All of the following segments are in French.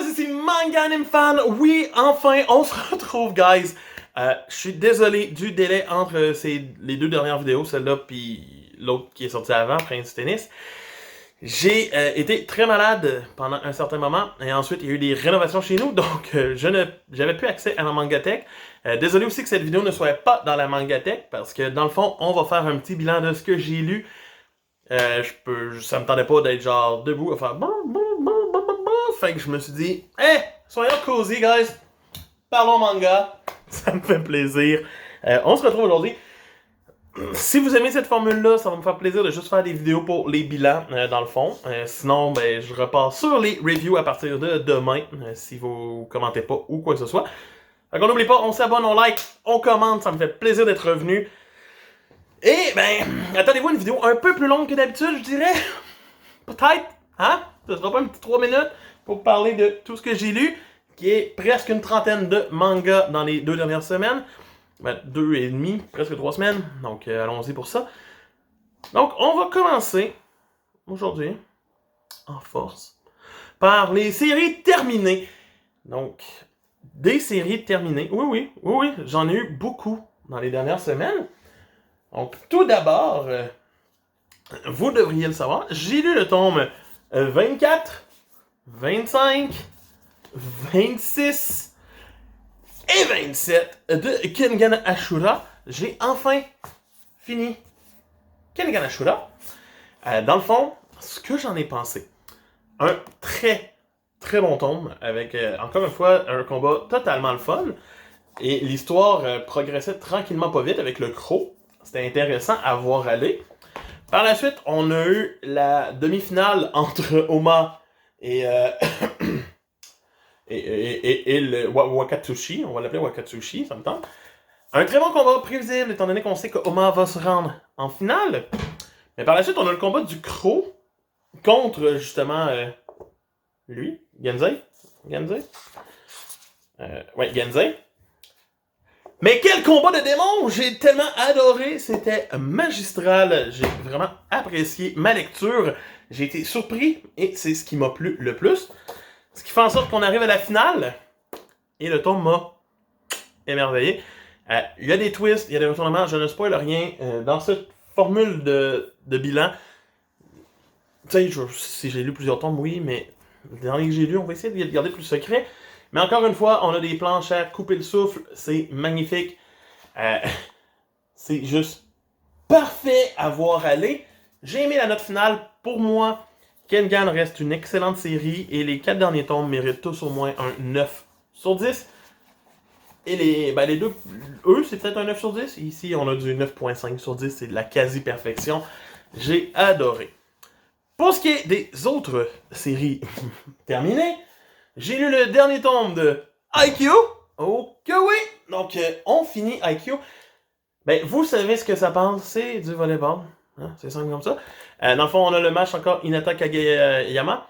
guys, ici Manga Anime Fan. Oui, enfin, on se retrouve, guys. Je suis désolé du délai entre les deux dernières vidéos, celle-là puis l'autre qui est sortie avant, Prince Tennis. J'ai été très malade pendant un certain moment et ensuite il y a eu des rénovations chez nous, donc j'avais plus accès à la Mangatech. Désolé aussi que cette vidéo ne soit pas dans la Mangatech parce que dans le fond, on va faire un petit bilan de ce que j'ai lu. Ça me tentait pas d'être genre debout à faire fait que je me suis dit, soyons cozy, guys. Parlons manga. Ça me fait plaisir. On se retrouve aujourd'hui. Si vous aimez cette formule-là, ça va me faire plaisir de juste faire des vidéos pour les bilans, dans le fond. Sinon, je repars sur les reviews à partir de demain, si vous commentez pas ou quoi que ce soit. Fait qu'on n'oublie pas, on s'abonne, on like, on commente, ça me fait plaisir d'être revenu. Et, attendez-vous une vidéo un peu plus longue que d'habitude, je dirais. Peut-être, hein? Ce sera pas un petit 3 minutes pour parler de tout ce que j'ai lu, qui est presque une trentaine de mangas dans les 2 dernières semaines. 2 et demi, presque 3 semaines. Donc, allons-y pour ça. Donc, on va commencer aujourd'hui, en force, par les séries terminées. Donc, des séries terminées. Oui, j'en ai eu beaucoup dans les dernières semaines. Donc, tout d'abord, vous devriez le savoir, j'ai lu le tome 24, 25, 26 et 27 de Kengan Ashura. J'ai enfin fini Kengan Ashura. Dans le fond, ce que j'en ai pensé, un très bon tome avec, encore une fois, un combat totalement le fun. Et l'histoire progressait tranquillement pas vite avec le croc. C'était intéressant à voir aller. Par la suite, on a eu la demi-finale entre Oma et le Wakatsushi. On va l'appeler Wakatsushi, ça me tente. Un très bon combat prévisible, étant donné qu'on sait que Oma va se rendre en finale. Mais par la suite, on a le combat du croc contre, justement, lui, Genzei. Genzei. Mais quel combat de démons! J'ai tellement adoré, c'était magistral. J'ai vraiment apprécié ma lecture. J'ai été surpris et c'est ce qui m'a plu le plus. Ce qui fait en sorte qu'on arrive à la finale et le tome m'a émerveillé. Il y a des twists, il y a des retournements, je ne spoil rien dans cette formule de bilan. Tu sais, si j'ai lu plusieurs tomes, oui, mais le dernier que j'ai lu, on va essayer de le garder plus secret. Mais encore une fois, on a des planches à couper le souffle, c'est magnifique. C'est juste parfait à voir aller. J'ai aimé la note finale. Pour moi, Kengan reste une excellente série et les 4 derniers tomes méritent tous au moins un 9 sur 10. Et les deux, eux, c'est peut-être un 9 sur 10. Ici, on a du 9.5 sur 10, c'est de la quasi-perfection. J'ai adoré. Pour ce qui est des autres séries terminées, j'ai lu le dernier tome de IQ. Ok, oui. Donc, on finit IQ. Vous savez ce que ça pense, c'est du volleyball. Hein? C'est simple comme ça. Dans le fond, on a le match encore Hinata Kageyama.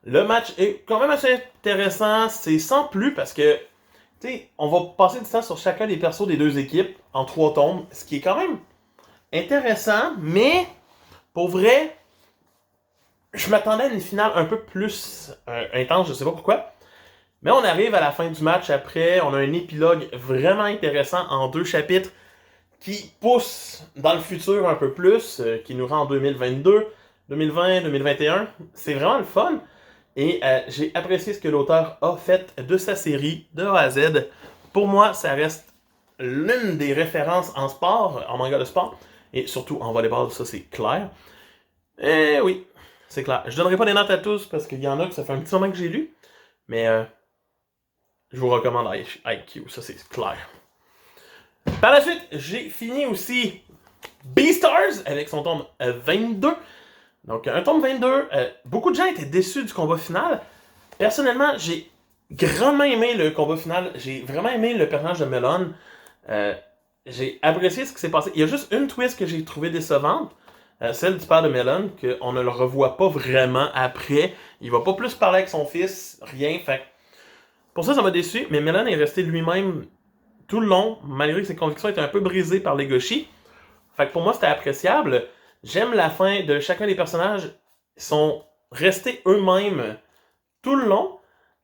Le match est quand même assez intéressant. C'est sans plus parce que, tu sais, on va passer du temps sur chacun des persos des deux équipes en 3 tomes. Ce qui est quand même intéressant, mais pour vrai, je m'attendais à une finale un peu plus intense, je sais pas pourquoi. Mais on arrive à la fin du match après, on a un épilogue vraiment intéressant en 2 chapitres qui pousse dans le futur un peu plus, qui nous rend en 2022, 2020, 2021. C'est vraiment le fun. Et j'ai apprécié ce que l'auteur a fait de sa série de A à Z. Pour moi, ça reste l'une des références en sport, en manga de sport, et surtout en volleyball, ça c'est clair. Eh oui, c'est clair. Je donnerai pas des notes à tous parce qu'il y en a que ça fait un petit moment que j'ai lu. Mais je vous recommande IQ, ça c'est clair. Par la suite, j'ai fini aussi Beastars avec son tome 22. Donc un tome 22, beaucoup de gens étaient déçus du combat final. Personnellement, j'ai grandement aimé le combat final. J'ai vraiment aimé le personnage de Melon. J'ai apprécié ce qui s'est passé. Il y a juste une twist que j'ai trouvée décevante. Celle du père de Melon, qu'on ne le revoit pas vraiment après. Il va pas plus parler avec son fils, rien. Fait pour ça m'a déçu. Mais Melon est resté lui-même tout le long, malgré que ses convictions étaient un peu brisées par les Goshi. Fait que pour moi, c'était appréciable. J'aime la fin de chacun des personnages. Ils sont restés eux-mêmes tout le long.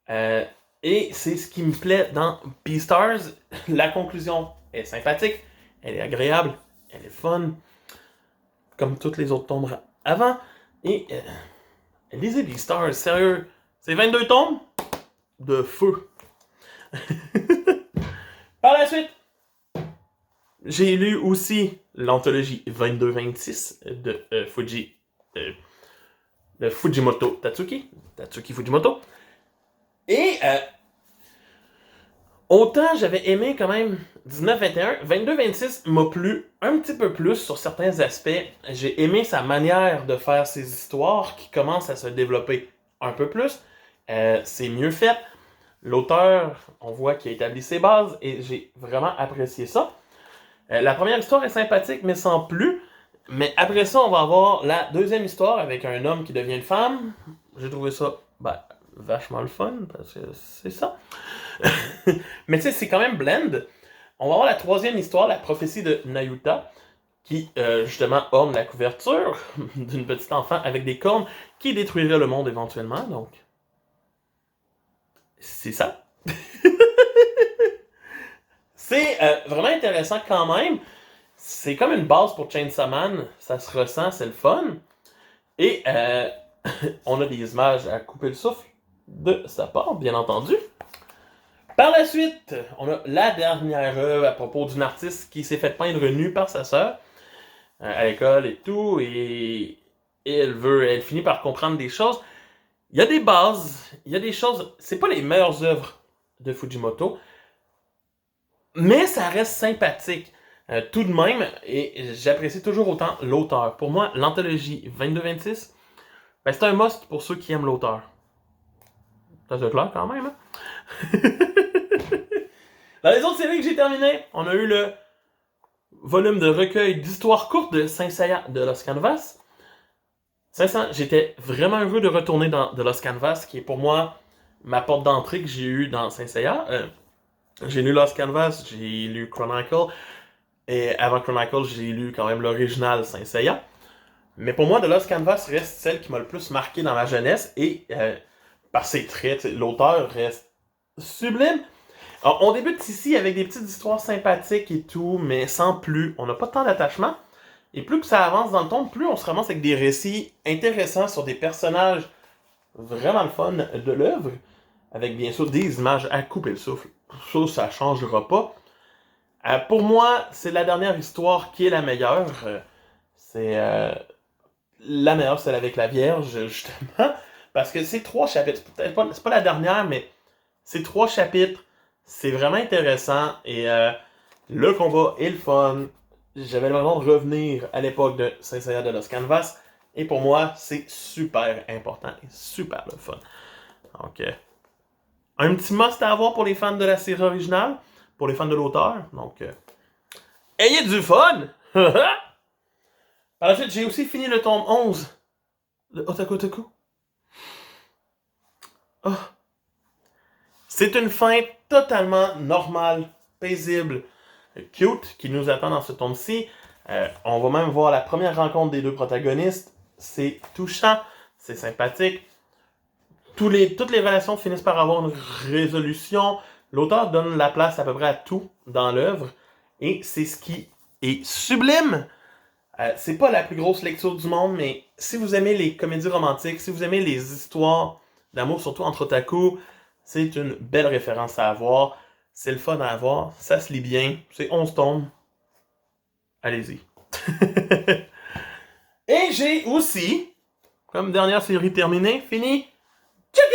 Et c'est ce qui me plaît dans Beastars. La conclusion est sympathique, elle est agréable, elle est fun, comme toutes les autres tombes avant. Et lisez Beastars, sérieux, c'est 22 tombes de feu. Par la suite, j'ai lu aussi l'anthologie 22-26 de Fujimoto Tatsuki Fujimoto. Et autant j'avais aimé quand même 19-21, 22-26 m'a plu un petit peu plus sur certains aspects. J'ai aimé sa manière de faire ses histoires qui commencent à se développer un peu plus. C'est mieux fait. L'auteur, on voit qu'il a établi ses bases et j'ai vraiment apprécié ça. La première histoire est sympathique, mais sans plus. Mais après ça, on va avoir la deuxième histoire avec un homme qui devient une femme. J'ai trouvé ça vachement le fun, parce que c'est ça. Mais tu sais, c'est quand même blend. On va avoir la troisième histoire, la prophétie de Nayuta, qui justement orne la couverture d'une petite enfant avec des cornes qui détruirait le monde éventuellement. Donc, c'est ça. C'est vraiment intéressant quand même. C'est comme une base pour Chainsaw Man. Ça se ressent, c'est le fun. Et on a des images à couper le souffle de sa part, bien entendu. Par la suite, on a la dernière œuvre à propos d'une artiste qui s'est fait peindre nue par sa sœur à l'école et tout. Et elle finit par comprendre des choses. Il y a des bases, il y a des choses. C'est pas les meilleures œuvres de Fujimoto, mais ça reste sympathique. Tout de même, et j'apprécie toujours autant l'auteur. Pour moi, l'anthologie 22-26, c'est un must pour ceux qui aiment l'auteur. Ça se clair quand même, hein? Dans les autres séries que j'ai terminées, on a eu le volume de recueil d'histoires courtes de Saint Seiya de Los Canvas. Sincèrement, j'étais vraiment heureux de retourner dans The Lost Canvas, qui est pour moi ma porte d'entrée que j'ai eue dans Saint Seiya. J'ai lu Lost Canvas, j'ai lu Chronicle, et avant Chronicle, j'ai lu quand même l'original Saint Seiya. Mais pour moi, The Lost Canvas reste celle qui m'a le plus marqué dans ma jeunesse, et par ses traits, l'auteur reste sublime. Alors, on débute ici avec des petites histoires sympathiques et tout, mais sans plus. On n'a pas tant d'attachement. Et plus que ça avance dans le temps, plus on se ramasse avec des récits intéressants sur des personnages vraiment le fun de l'œuvre, avec bien sûr des images à couper le souffle. Ça ne changera pas. Pour moi, c'est la dernière histoire qui est la meilleure. C'est la meilleure, celle avec la Vierge, justement. Parce que c'est 3 chapitres. C'est pas la dernière, mais c'est 3 chapitres. C'est vraiment intéressant. Et le combat est le fun. J'avais l'impression de revenir à l'époque de Saint Seiya de Los Canvas. Et pour moi, c'est super important et super le fun. Donc, un petit must à avoir pour les fans de la série originale, pour les fans de l'auteur. Donc, ayez du fun! Par la suite, j'ai aussi fini le tome 11 de Otaku Toku. Oh. C'est une fin totalement normale, paisible, cute qui nous attend dans ce tome-ci. On va même voir la première rencontre des deux protagonistes. C'est touchant, c'est sympathique. Toutes les relations finissent par avoir une résolution. L'auteur donne la place à peu près à tout dans l'œuvre. Et c'est ce qui est sublime. C'est pas la plus grosse lecture du monde, mais si vous aimez les comédies romantiques, si vous aimez les histoires d'amour, surtout entre otaku, c'est une belle référence à avoir. C'est le fun à avoir. Ça se lit bien. C'est 11 tomes. Allez-y. Et j'ai aussi, comme dernière série terminée, fini Jagan!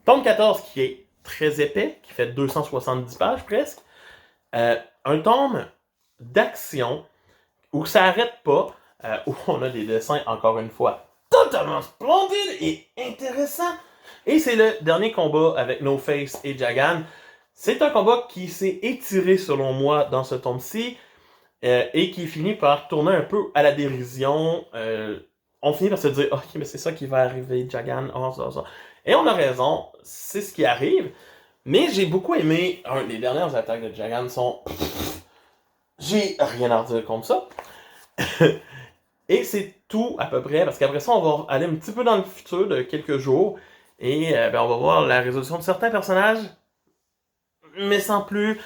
Tome 14 qui est très épais, qui fait 270 pages presque. Un tome d'action où ça arrête pas, où on a des dessins, encore une fois, totalement splendides et intéressants. Et c'est le dernier combat avec No Face et Jagan. C'est un combat qui s'est étiré, selon moi, dans ce tome-ci, et qui finit par tourner un peu à la dérision. On finit par se dire, ok, mais c'est ça qui va arriver, Jagan, ça. Et on a raison, c'est ce qui arrive. Mais j'ai beaucoup aimé, les dernières attaques de Jagan sont... J'ai rien à redire contre ça. Et c'est tout à peu près, parce qu'après ça, on va aller un petit peu dans le futur de quelques jours, et on va voir la résolution de certains personnages, mais sans plus.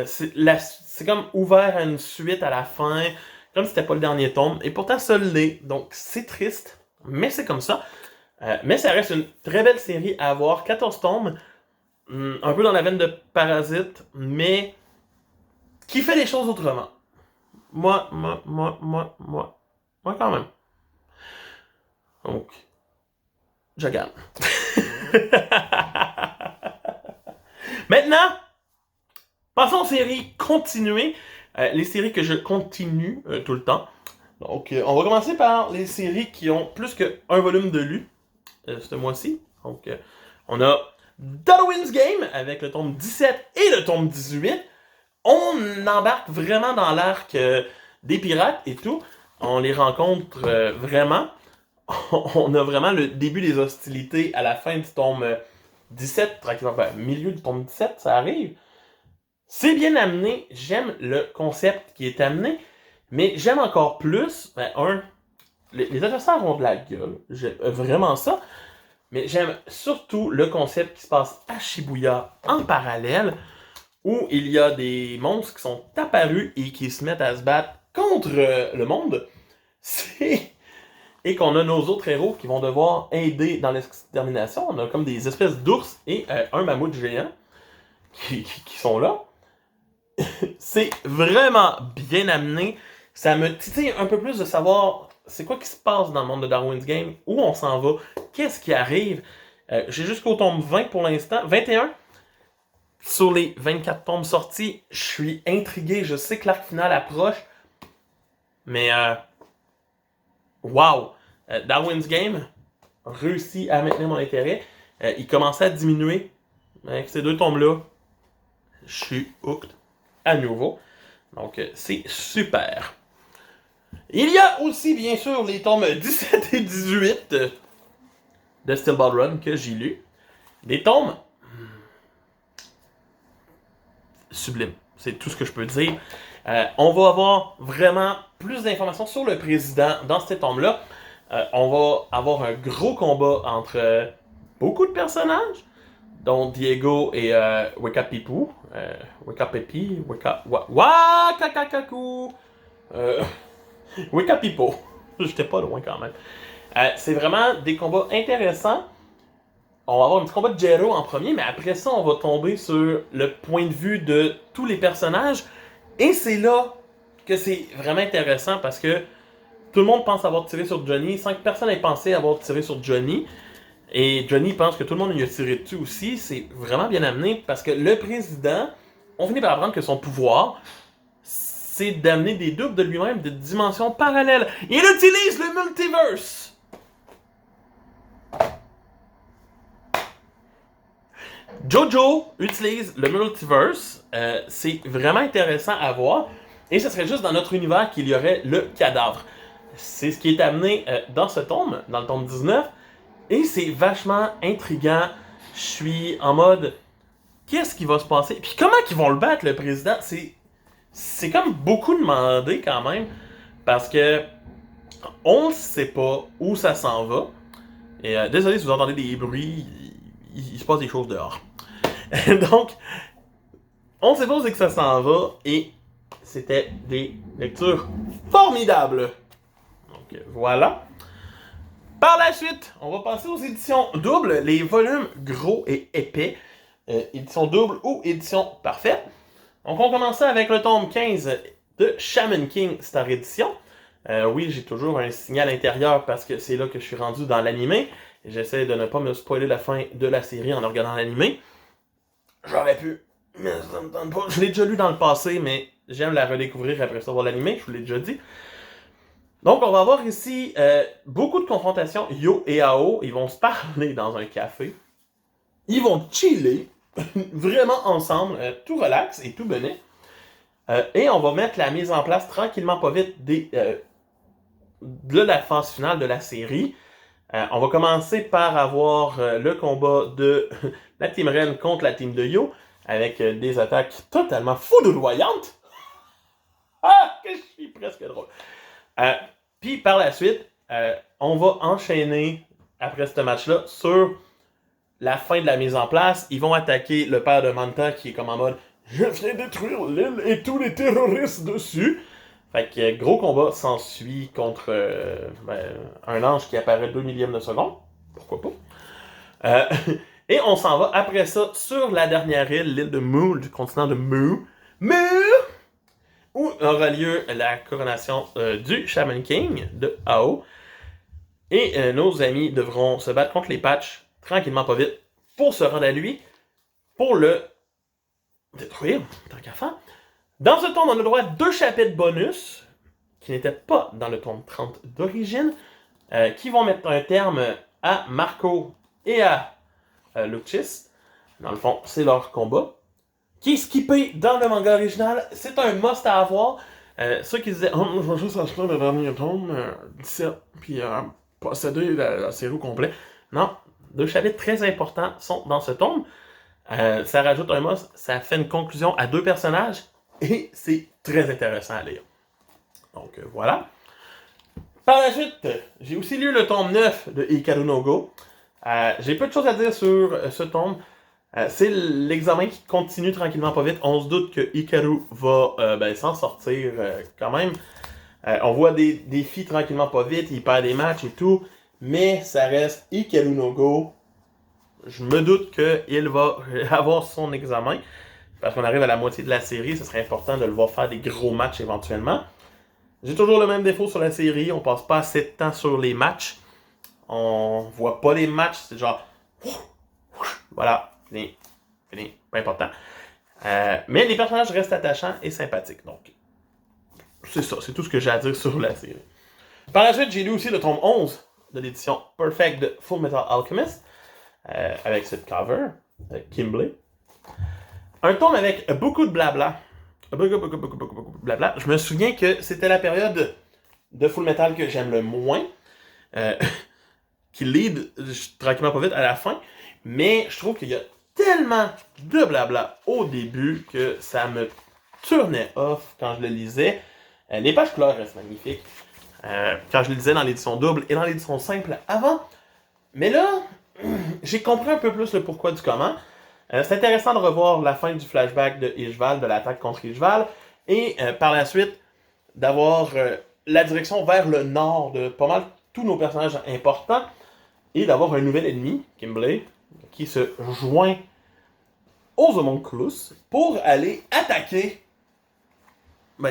C'est comme ouvert à une suite à la fin, comme si c'était pas le dernier tome, et pourtant ça l'est. Donc c'est triste, mais c'est comme ça. Mais ça reste une très belle série à avoir. 14 tomes, un peu dans la veine de Parasite, mais qui fait les choses autrement. Moi quand même. Donc, je gagne. Maintenant, passons aux séries continuées. Les séries que je continue tout le temps. Donc, on va commencer par les séries qui ont plus qu'un volume de lu ce mois-ci. Donc, on a Darwin's Game avec le tome 17 et le tome 18. On embarque vraiment dans l'arc des pirates et tout. On les rencontre vraiment. On a vraiment le début des hostilités à la fin du tome 17, tranquillement, milieu du tome 17, ça arrive. C'est bien amené, j'aime le concept qui est amené, mais j'aime encore plus, les adversaires ont de la gueule, j'aime vraiment ça, mais j'aime surtout le concept qui se passe à Shibuya en parallèle, où il y a des monstres qui sont apparus et qui se mettent à se battre contre le monde. Et qu'on a nos autres héros qui vont devoir aider dans l'extermination. On a comme des espèces d'ours et un mammouth géant qui sont là. C'est vraiment bien amené. Ça me titille un peu plus de savoir c'est quoi qui se passe dans le monde de Darwin's Game, où on s'en va, qu'est-ce qui arrive. J'ai jusqu'au tome 20 pour l'instant, 21. Sur les 24 tomes sortis, je suis intrigué, je sais que l'arc final approche, mais wow! Darwin's Game réussit à maintenir mon intérêt. Il commençait à diminuer avec ces deux tomes-là. Je suis hooked à nouveau. Donc, c'est super. Il y a aussi, bien sûr, les tomes 17 et 18 de Steel Ball Run que j'ai lus. Des tomes sublimes. C'est tout ce que je peux dire. On va avoir vraiment plus d'informations sur le président dans ces tomes-là. On va avoir un gros combat entre beaucoup de personnages, dont Diego et Wekapipu. Wekapepi, Wakakaku. Wekapipo. J'étais pas loin quand même. C'est vraiment des combats intéressants. On va avoir un petit combat de Jero en premier, mais après ça, on va tomber sur le point de vue de tous les personnages. Et c'est là que c'est vraiment intéressant parce que tout le monde pense avoir tiré sur Johnny, sans que personne ait pensé avoir tiré sur Johnny. Et Johnny pense que tout le monde lui a tiré dessus aussi. C'est vraiment bien amené parce que le président, on finit par apprendre que son pouvoir, c'est d'amener des doubles de lui-même de dimensions parallèles. Il utilise le multiverse. Jojo utilise le multiverse. C'est vraiment intéressant à voir. Et ce serait juste dans notre univers qu'il y aurait le cadavre. C'est ce qui est amené dans ce tome, dans le tome 19. Et c'est vachement intriguant. Je suis en mode, qu'est-ce qui va se passer? Puis comment ils vont le battre, le président? C'est comme beaucoup demandé quand même. Parce que on ne sait pas où ça s'en va. Et désolé si vous entendez des bruits, il se passe des choses dehors. Donc, on ne sait pas où c'est que ça s'en va. Et c'était des lectures formidables. Donc voilà. Par la suite, on va passer aux éditions doubles, les volumes gros et épais. Édition double ou édition parfaite. Donc on commence avec le tome 15 de Shaman King Star Edition. Oui, j'ai toujours un signal intérieur parce que c'est là que je suis rendu dans l'animé. J'essaie de ne pas me spoiler la fin de la série en regardant l'animé. J'aurais pu, mais ça me tente pas. Je l'ai déjà lu dans le passé, mais j'aime la redécouvrir après ça voir l'animé, je vous l'ai déjà dit. Donc, on va avoir ici beaucoup de confrontations. Yo et Ao, ils vont se parler dans un café. Ils vont chiller, vraiment ensemble, tout relax et tout bonnet. Et on va mettre la mise en place tranquillement, pas vite, de la phase finale de la série. On va commencer par avoir le combat de la Team Ren contre la Team de Yo, avec des attaques totalement foudroyantes. Ah, que je suis presque drôle. Puis par la suite, on va enchaîner après ce match-là sur la fin de la mise en place. Ils vont attaquer le père de Manta qui est comme en mode « Je viens détruire l'île et tous les terroristes dessus ». Fait que gros combat s'ensuit contre un ange qui apparaît 2 millièmes de seconde. Pourquoi pas? Et on s'en va après ça sur la dernière île, l'île de Mu, du continent de Mu. Où aura lieu la couronnation du Shaman King de Ao. Et nos amis devront se battre contre les Patchs, tranquillement pas vite, pour se rendre à lui, pour le détruire, tant qu'à faire. Dans ce tome, on a droit à 2 chapitres bonus, qui n'étaient pas dans le tome 30 d'origine, qui vont mettre un terme à Marco et à Lucis. Dans le fond, c'est leur combat. Qui est skippé dans le manga original. C'est un must à avoir. Ceux qui disaient oh, je vais juste acheter le dernier tome, 17, puis posséder la série au complet. Non, 2 chapitres très importants sont dans ce tome. Ça rajoute un must, ça fait une conclusion à 2 personnages, et c'est très intéressant à lire. Donc voilà. Par la suite, j'ai aussi lu le tome 9 de Hikaru no Go. J'ai peu de choses à dire sur ce tome. C'est l'examen qui continue tranquillement pas vite. On se doute que Hikaru va s'en sortir quand même. On voit des défis tranquillement pas vite, il perd des matchs et tout, mais ça reste Hikaru no Go. Je me doute qu'il va avoir son examen, parce qu'on arrive à la moitié de la série, ce serait important de le voir faire des gros matchs éventuellement. J'ai toujours le même défaut sur la série, on passe pas assez de temps sur les matchs. On voit pas les matchs, c'est genre... Voilà. Fini, pas important. Mais les personnages restent attachants et sympathiques. Donc, c'est ça, c'est tout ce que j'ai à dire sur la série. Par la suite, j'ai lu aussi le tome 11 de l'édition Perfect de Full Metal Alchemist, avec cette cover, Kimberly. Un tome avec beaucoup de blabla. Beaucoup de blabla. Je me souviens que c'était la période de Full Metal que j'aime le moins, qui lead tranquillement pas vite à la fin, mais je trouve qu'il y a tellement de blabla au début que ça me tournait off quand je le lisais. Les pages couleurs restent magnifiques. Quand je le lisais dans l'édition double et dans l'édition simple avant. Mais là, j'ai compris un peu plus le pourquoi du comment. C'est intéressant de revoir la fin du flashback de Ishval, de l'attaque contre Ishval, et par la suite d'avoir la direction vers le nord de pas mal tous nos personnages importants, et d'avoir un nouvel ennemi, Kimberly, qui se joint aux homunculus pour aller attaquer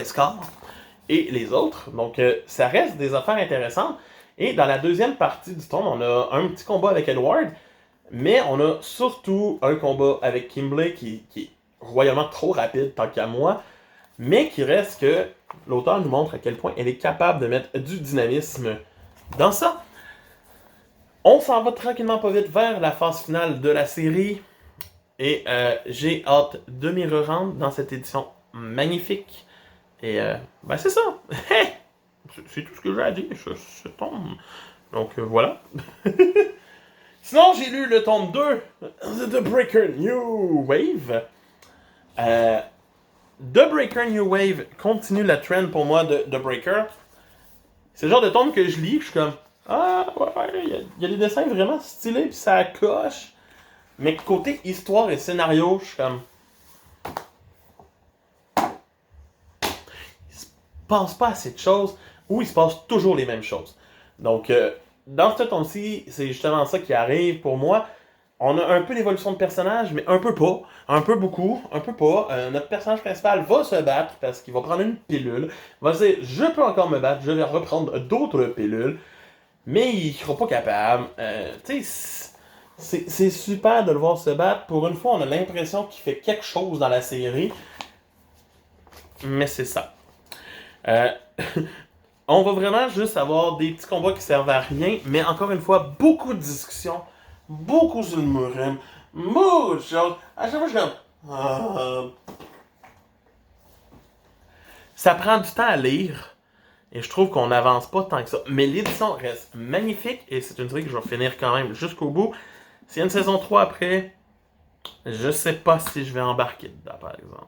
Scar et les autres. Donc, ça reste des affaires intéressantes. Et dans la deuxième partie du tome, on a un petit combat avec Edward, mais on a surtout un combat avec Kimberly qui est royalement trop rapide, tant qu'à moi, mais qui reste que l'auteur nous montre à quel point elle est capable de mettre du dynamisme dans ça. On s'en va tranquillement pas vite vers la phase finale de la série. Et j'ai hâte de m'y rendre dans cette édition magnifique. Et c'est ça. C'est tout ce que j'ai à dire. Ce tome. Donc voilà. Sinon, j'ai lu le tome 2 de The Breaker New Wave. The Breaker New Wave continue la trend pour moi de The Breaker. C'est le genre de tome que je lis, je suis comme ah ouais, il y a des dessins vraiment stylés, puis ça coche. Mais côté histoire et scénario, je suis comme il se passe pas assez de choses, ou il se passe toujours les mêmes choses. Donc, dans ce tome-ci, c'est justement ça qui arrive pour moi. On a un peu d'évolution de personnage, mais un peu pas, un peu beaucoup, un peu pas. Notre personnage principal va se battre parce qu'il va prendre une pilule. Il va se dire, je peux encore me battre, je vais reprendre d'autres pilules. Mais il sera pas capable. Tu sais, c'est super de le voir se battre. Pour une fois, on a l'impression qu'il fait quelque chose dans la série. Mais c'est ça. On va vraiment juste avoir des petits combats qui servent à rien. Mais encore une fois, beaucoup de discussions. Beaucoup sur le Murim. Beaucoup de choses. À chaque fois, je suis comme... Ça prend du temps à lire. Et je trouve qu'on n'avance pas tant que ça. Mais l'édition reste magnifique. Et c'est une série que je vais finir quand même jusqu'au bout. S'il y a une saison 3 après, je sais pas si je vais embarquer dedans, par exemple.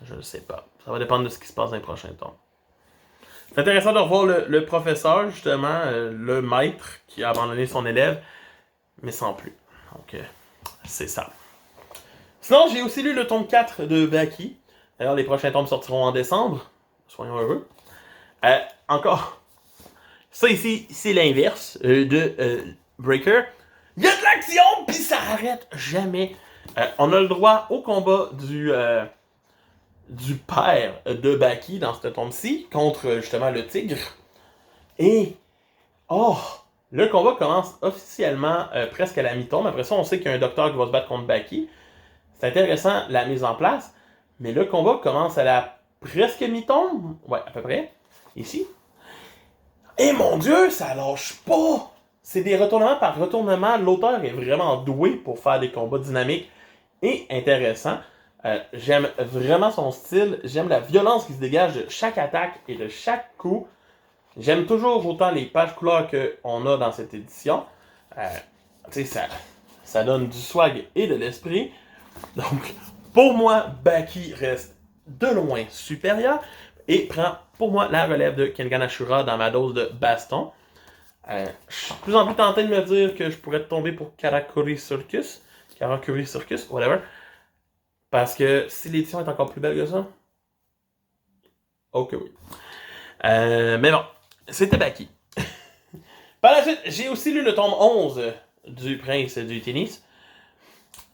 Je ne sais pas. Ça va dépendre de ce qui se passe dans les prochains tomes. C'est intéressant de revoir le professeur, justement, le maître qui a abandonné son élève, mais sans plus. Donc, c'est ça. Sinon, j'ai aussi lu le tome 4 de Baki. D'ailleurs, les prochains tomes sortiront en décembre. Soyons heureux. Encore, ça ici, c'est l'inverse de Breaker. Il y a de l'action, puis ça arrête jamais. On a le droit au combat du père de Baki dans ce tome-ci contre justement le tigre. Et, oh, le combat commence officiellement presque à la mi-tombe. Après ça, on sait qu'il y a un docteur qui va se battre contre Baki. C'est intéressant la mise en place, mais le combat commence à la presque mi-tombe. Ouais, à peu près. Ici. Et mon Dieu, ça lâche pas! C'est des retournements par retournement. L'auteur est vraiment doué pour faire des combats dynamiques et intéressants. J'aime vraiment son style. J'aime la violence qui se dégage de chaque attaque et de chaque coup. J'aime toujours autant les pages couleurs qu'on a dans cette édition. Tu sais, ça donne du swag et de l'esprit. Donc, pour moi, Baki reste de loin supérieur et prend pour moi la relève de Kengan Ashura dans ma dose de baston. Je suis de plus en plus tenté de me dire que je pourrais tomber pour Karakuri Circus, whatever. Parce que si l'édition est encore plus belle que ça, ok oui. Mais bon, c'était Baki. Par la suite, j'ai aussi lu le tome 11 du Prince du Tennis.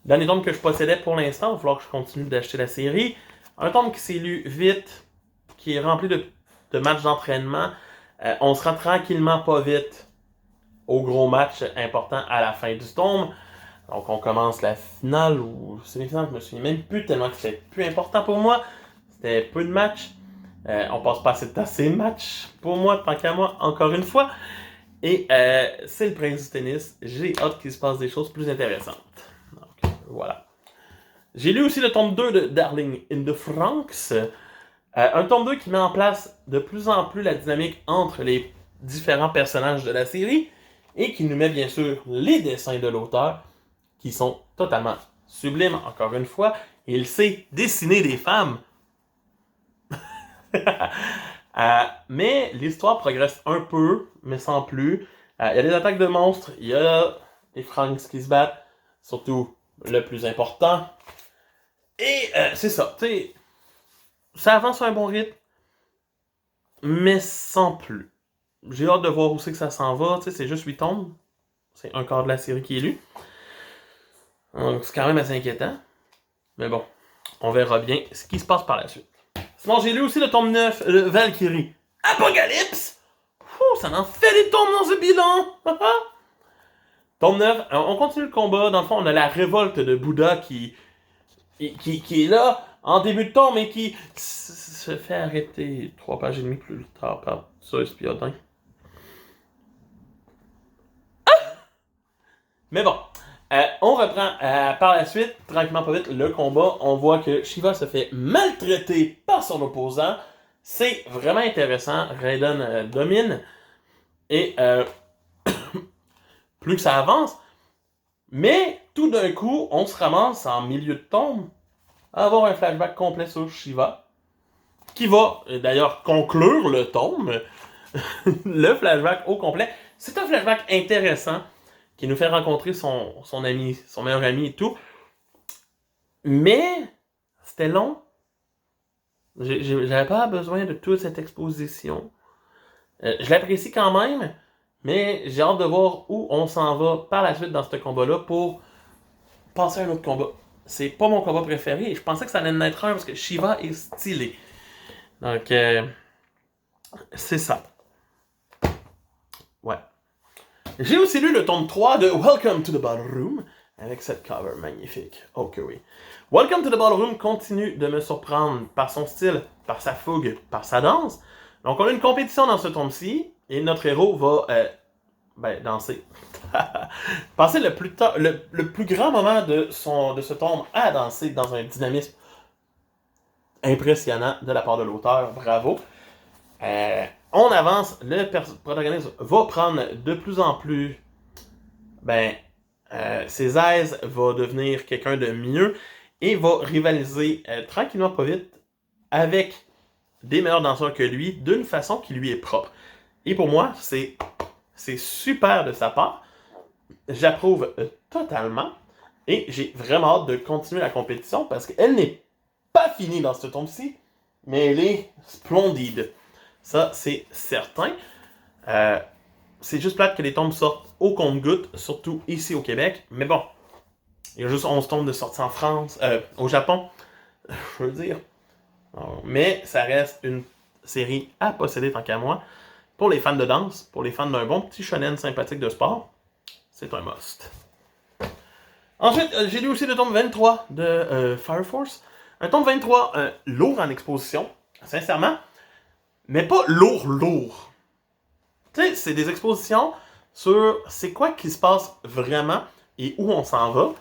Dernier tome que je possédais pour l'instant, il va falloir que je continue d'acheter la série. Un tome qui s'est lu vite, qui est rempli de matchs d'entraînement. On se rend tranquillement pas vite au gros match important à la fin du tome. Donc on commence la finale ou semi-finale, je me souviens même plus tellement que c'était plus important pour moi. C'était peu de matchs. On passe pas assez de temps à ces matchs pour moi, tant qu'à moi, encore une fois. Et c'est le Prince du Tennis. J'ai hâte qu'il se passe des choses plus intéressantes. Donc voilà. J'ai lu aussi le tome 2 de Darling in the Franxx. Un tome 2 qui met en place de plus en plus la dynamique entre les différents personnages de la série et qui nous met bien sûr les dessins de l'auteur qui sont totalement sublimes, encore une fois. Il sait dessiner des femmes. Mais l'histoire progresse un peu, mais sans plus. Il y a des attaques de monstres, il y a des Franxx qui se battent, surtout le plus important. Et c'est ça, tu sais, ça avance à un bon rythme, mais sans plus. J'ai hâte de voir où c'est que ça s'en va, tu sais, c'est juste 8 tomes. C'est un quart de la série qui est lu. Donc c'est quand même assez inquiétant. Mais bon, on verra bien ce qui se passe par la suite. Sinon, j'ai lu aussi le tome 9 de Valkyrie. Apocalypse! Ça en fait des tomes dans ce bilan! Tome 9, on continue le combat. Dans le fond, on a la révolte de Bouddha qui est là en début de tome et qui se fait arrêter 3 pages et demie plus tard par ça, espiodin. Mais bon, on reprend par la suite, tranquillement pas vite, le combat. On voit que Shiva se fait maltraiter par son opposant. C'est vraiment intéressant. Raiden domine. Et plus que ça avance, mais tout d'un coup, on se ramasse en milieu de tome à avoir un flashback complet sur Shiva, qui va d'ailleurs conclure le tome, le flashback au complet. C'est un flashback intéressant qui nous fait rencontrer son ami, son meilleur ami et tout. Mais c'était long. J'avais pas besoin de toute cette exposition. Je l'apprécie quand même, mais j'ai hâte de voir où on s'en va par la suite dans ce combat-là pour passer à un autre combat. C'est pas mon combat préféré et je pensais que ça allait en être un parce que Shiva est stylé. Donc, c'est ça. Ouais. J'ai aussi lu le tome 3 de Welcome to the Ballroom avec cette cover magnifique. Oh que oui. Welcome to the Ballroom continue de me surprendre par son style, par sa fougue, par sa danse. Donc, on a une compétition dans ce tome-ci et notre héros va danser. Passer le plus grand moment de ce tome à danser dans un dynamisme impressionnant de la part de l'auteur. Bravo. On avance, le protagoniste va prendre de plus en plus ses aises, va devenir quelqu'un de mieux et va rivaliser tranquillement pas vite avec des meilleurs danseurs que lui d'une façon qui lui est propre. Et pour moi, c'est super de sa part. J'approuve totalement. Et j'ai vraiment hâte de continuer la compétition parce qu'elle n'est pas finie dans ce tome-ci, mais elle est splendide. Ça, c'est certain. C'est juste plate que les tomes sortent au compte-gouttes, surtout ici au Québec. Mais bon, il y a juste 11 tomes de sortie en France, au Japon, je veux dire. Mais ça reste une série à posséder tant qu'à moi. Pour les fans de danse, pour les fans d'un bon petit shonen sympathique de sport, c'est un must. Ensuite, j'ai lu aussi le tome 23 de Fire Force. Un tome 23 lourd en exposition, sincèrement, mais pas lourd. Tu sais, c'est des expositions sur c'est quoi qui se passe vraiment et où on s'en va.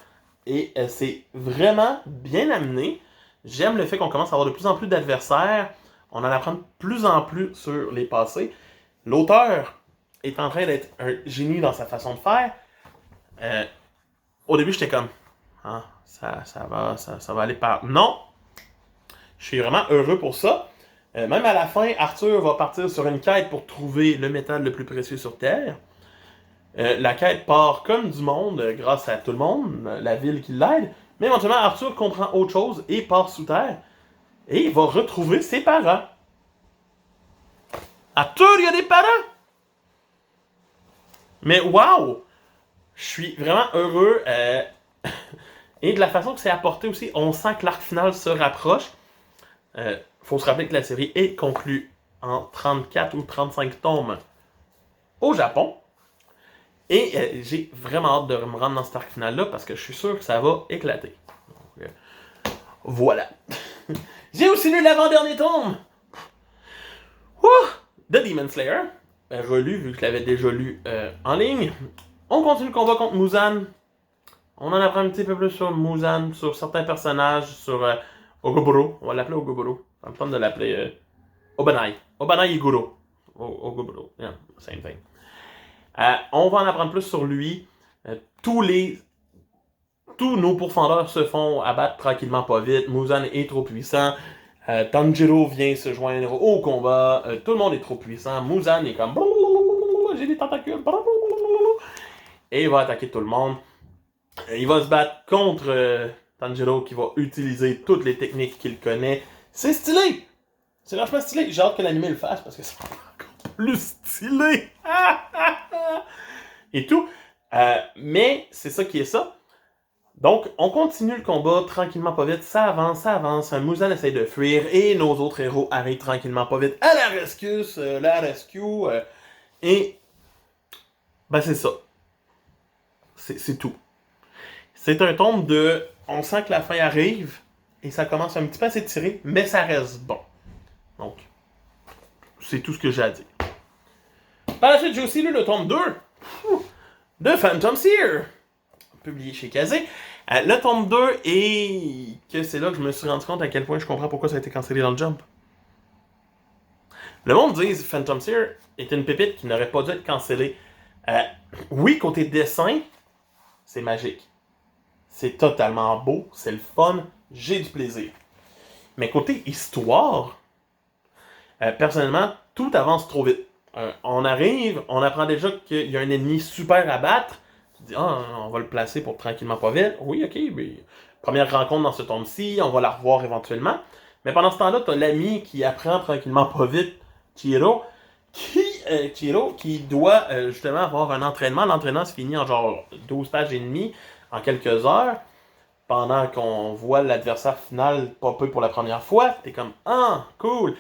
Et c'est vraiment bien amené. J'aime le fait qu'on commence à avoir de plus en plus d'adversaires. On en apprend de plus en plus sur les passés. L'auteur est en train d'être un génie dans sa façon de faire. Au début, j'étais comme, ah, ça va aller par... Non! Je suis vraiment heureux pour ça. Même à la fin, Arthur va partir sur une quête pour trouver le métal le plus précieux sur Terre. La quête part comme du monde grâce à tout le monde, la ville qui l'aide. Mais éventuellement, Arthur comprend autre chose et part sous terre. Et il va retrouver ses parents. Arthur, il y a des parents! Mais waouh! Je suis vraiment heureux. Et de la façon que c'est apporté aussi, on sent que l'arc final se rapproche. Faut se rappeler que la série est conclue en 34 ou 35 tomes au Japon. Et j'ai vraiment hâte de me rendre dans cet arc final-là parce que je suis sûr que ça va éclater. Donc, voilà. J'ai aussi lu l'avant-dernier tome de Demon Slayer. Relu, vu que je l'avais déjà lu en ligne. On continue le combat contre Muzan. On en apprend un petit peu plus sur Muzan, sur certains personnages, sur Ogoboro. On va l'appeler Ogoboro. Ça me tente de l'appeler Obanai. Obanai Iguro. Ogoboro. Yeah, same thing. On va en apprendre plus sur lui. Tous nos pourfendeurs se font abattre tranquillement pas vite. Muzan est trop puissant. Tanjiro vient se joindre au combat. Tout le monde est trop puissant. Muzan est comme... J'ai des tentacules. Et il va attaquer tout le monde. Il va se battre contre Tanjiro qui va utiliser toutes les techniques qu'il connaît. C'est stylé! C'est vachement stylé. J'ai hâte que l'anime le fasse parce que c'est encore plus stylé. Et tout. Mais c'est ça qui est ça. Donc, on continue le combat tranquillement pas vite. Ça avance. Muzan essaye de fuir et nos autres héros arrivent tranquillement pas vite à la rescue. Et ben c'est ça. C'est tout. C'est un tome de... On sent que la fin arrive et ça commence un petit peu à s'étirer, mais ça reste bon. Donc, c'est tout ce que j'ai à dire. Par la suite, j'ai aussi lu le tome 2 de Phantom Seer, publié chez Kazé. Le tome 2, et que c'est là que je me suis rendu compte à quel point je comprends pourquoi ça a été cancellé dans le Jump. Le monde dit que Phantom Seer est une pépite qui n'aurait pas dû être cancellée. Oui, côté dessin, c'est magique. C'est totalement beau, c'est le fun, j'ai du plaisir. Mais côté histoire, personnellement, tout avance trop vite. On arrive, on apprend déjà qu'il y a un ennemi super à battre. Tu dis, on va le placer pour tranquillement pas vite. Oui, ok, mais première rencontre dans ce tome-ci, on va la revoir éventuellement. Mais pendant ce temps-là, t'as l'ami qui apprend tranquillement pas vite, Chihiro, qui doit justement avoir un entraînement. L'entraînement se finit en genre 12 pages et demie, en quelques heures. Pendant qu'on voit l'adversaire final popper pour la première fois, t'es comme, cool.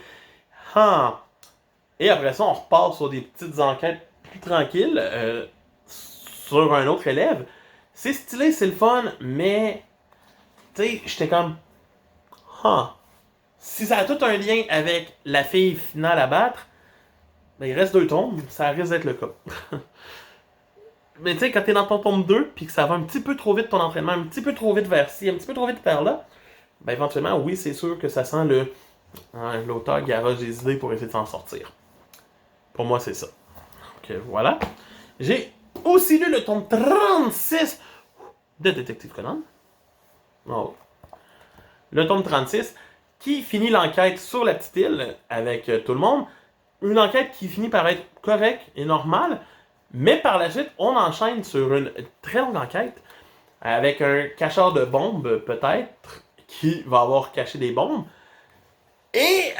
Et après ça, on repart sur des petites enquêtes plus tranquilles sur un autre élève. C'est stylé, c'est le fun, mais tu sais, j'étais comme, si ça a tout un lien avec la fille finale à battre, ben il reste 2 tomes, ça risque d'être le cas. Mais tu sais, quand t'es dans ton tome 2, puis que ça va un petit peu trop vite ton entraînement, un petit peu trop vite vers ci, un petit peu trop vite vers là, ben éventuellement, oui, c'est sûr que ça sent l'auteur garage des idées pour essayer de s'en sortir. Pour moi, c'est ça. Donc voilà. J'ai aussi lu le tome 36 de Détective Conan. Oh. Le tome 36, qui finit l'enquête sur la petite île avec tout le monde. Une enquête qui finit par être correcte et normale, mais par la suite, on enchaîne sur une très longue enquête avec un cacheur de bombes, peut-être, qui va avoir caché des bombes. Et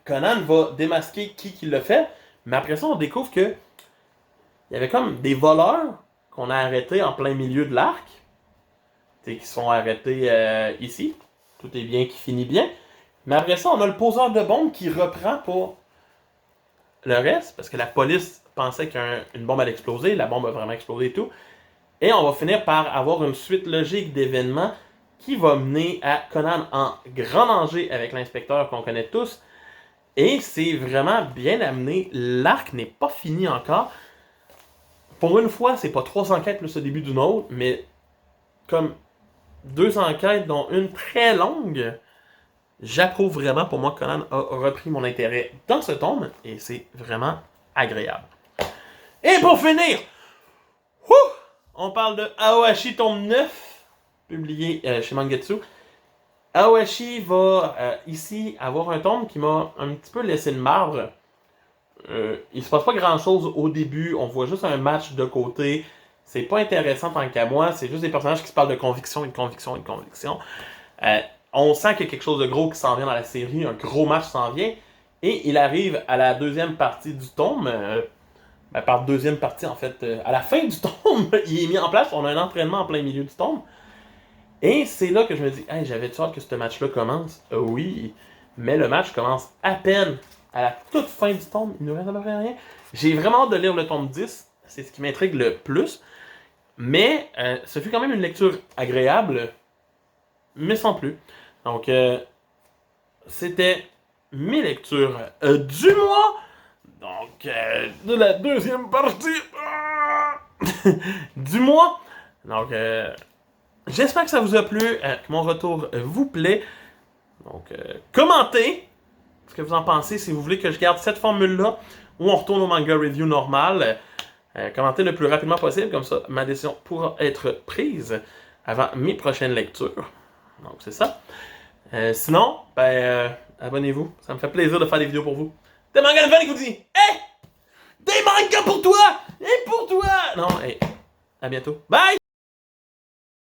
Conan va démasquer qui l'a fait, mais après ça, on découvre que il y avait comme des voleurs qu'on a arrêtés en plein milieu de l'arc, qui sont arrêtés ici. Tout est bien qui finit bien. Mais après ça, on a le poseur de bombes qui reprend pour le reste, parce que la police pensait qu'une bombe allait exploser, la bombe a vraiment explosé et tout. Et on va finir par avoir une suite logique d'événements qui va mener à Conan en grand danger avec l'inspecteur qu'on connaît tous. Et c'est vraiment bien amené. L'arc n'est pas fini encore. Pour une fois, c'est pas 3 enquêtes plus le début d'une autre, mais comme 2 enquêtes, dont une très longue. J'approuve vraiment. Pour moi, Conan a repris mon intérêt dans ce tome, et c'est vraiment agréable. Et pour finir, on parle de Aoashi tome 9, publié chez Mangetsu. Aoashi va ici avoir un tome qui m'a un petit peu laissé de marbre. Il se passe pas grand chose au début, on voit juste un match de côté. C'est pas intéressant tant qu'à moi, c'est juste des personnages qui se parlent de conviction et de conviction et de conviction. On sent qu'il y a quelque chose de gros qui s'en vient dans la série, un gros match s'en vient. Et il arrive à la deuxième partie du tome. Par deuxième partie, en fait, à la fin du tome, il est mis en place. On a un entraînement en plein milieu du tome. Et c'est là que je me dis, hey, j'avais-tu hâte que ce match-là commence? Oui, mais le match commence à peine à la toute fin du tome. Il ne nous reste à peu près rien. J'ai vraiment hâte de lire le tome 10. C'est ce qui m'intrigue le plus. Mais ce fut quand même une lecture agréable, mais sans plus. Donc, c'était mes lectures du mois. Donc, de la deuxième partie du mois. Donc, j'espère que ça vous a plu, que mon retour vous plaît. Donc, commentez ce que vous en pensez. Si vous voulez que je garde cette formule-là ou on retourne au manga review normal, commentez le plus rapidement possible. Comme ça, ma décision pourra être prise avant mes prochaines lectures. Donc, c'est ça. Sinon, abonnez-vous. Ça me fait plaisir de faire des vidéos pour vous. Des mangas de fan qui vous dit hey! Des mangas pour toi! Et pour toi! Non, hey, à bientôt. Bye!